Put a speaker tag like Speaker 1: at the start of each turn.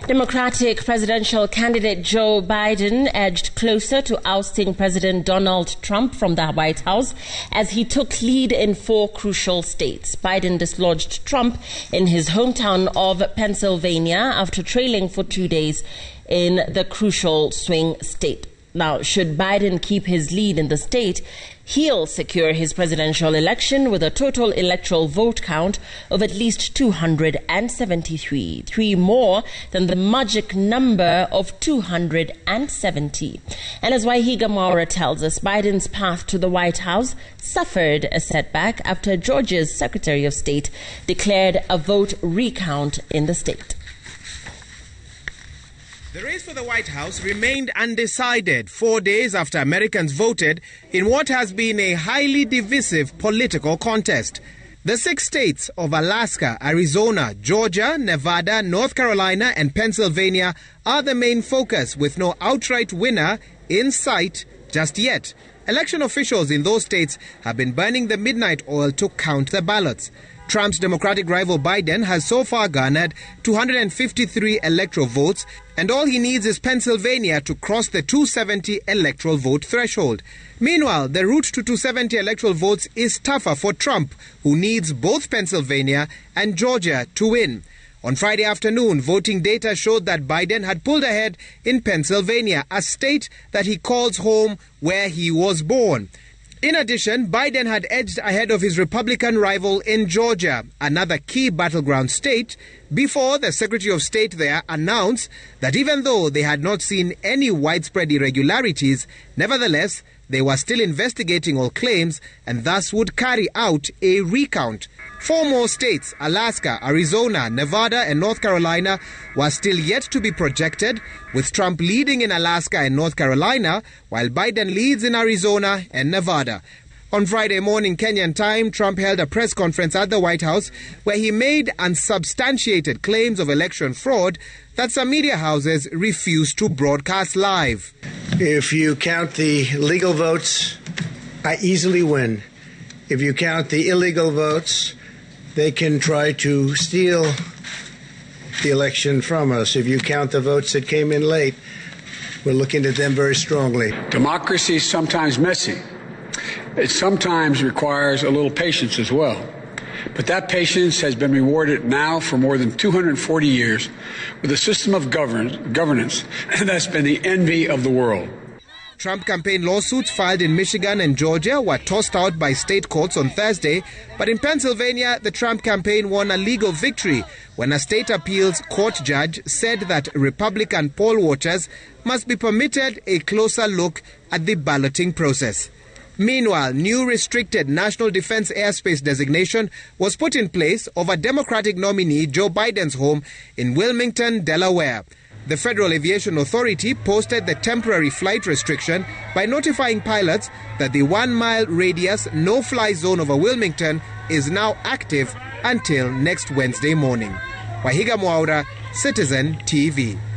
Speaker 1: Democratic presidential candidate Joe Biden edged closer to ousting President Donald Trump from the White House as he took lead in 4 crucial states. Biden dislodged Trump in his hometown of Pennsylvania after trailing for 2 days in the crucial swing state. Now, should Biden keep his lead in the state, he'll secure his presidential election with a total electoral vote count of at least 273, 3 more than the magic number of 270. And as Waihiga Mwaura tells us, Biden's path to the White House suffered a setback after Georgia's Secretary of State declared a vote recount in the state.
Speaker 2: The race for the White House remained undecided 4 days after Americans voted in what has been a highly divisive political contest. The 6 states of Alaska, Arizona, Georgia, Nevada, North Carolina and Pennsylvania are the main focus, with no outright winner in sight just yet. Election officials in those states have been burning the midnight oil to count the ballots. Trump's Democratic rival Biden has so far garnered 253 electoral votes, and all he needs is Pennsylvania to cross the 270 electoral vote threshold. Meanwhile, the route to 270 electoral votes is tougher for Trump, who needs both Pennsylvania and Georgia to win. On Friday afternoon, voting data showed that Biden had pulled ahead in Pennsylvania, a state that he calls home, where he was born. In addition, Biden had edged ahead of his Republican rival in Georgia, another key battleground state, before the Secretary of State there announced that even though they had not seen any widespread irregularities, nevertheless, they were still investigating all claims and thus would carry out a recount. 4 more states, Alaska, Arizona, Nevada and North Carolina, were still yet to be projected, with Trump leading in Alaska and North Carolina, while Biden leads in Arizona and Nevada. On Friday morning Kenyan time, Trump held a press conference at the White House where he made unsubstantiated claims of election fraud that some media houses refused to broadcast live.
Speaker 3: If you count the legal votes, I easily win. If you count the illegal votes, they can try to steal the election from us. If you count the votes that came in late, we're looking at them very strongly.
Speaker 4: Democracy is sometimes messy. It sometimes requires a little patience as well. But that patience has been rewarded now for more than 240 years with a system of governance that's been the envy of the world.
Speaker 2: Trump campaign lawsuits filed in Michigan and Georgia were tossed out by state courts on Thursday, but in Pennsylvania, the Trump campaign won a legal victory when a state appeals court judge said that Republican poll watchers must be permitted a closer look at the balloting process. Meanwhile, new restricted national defense airspace designation was put in place over Democratic nominee Joe Biden's home in Wilmington, Delaware. The Federal Aviation Authority posted the temporary flight restriction by notifying pilots that the 1-mile radius no-fly zone over Wilmington is now active until next Wednesday morning. Waihiga Mwaura, Citizen TV.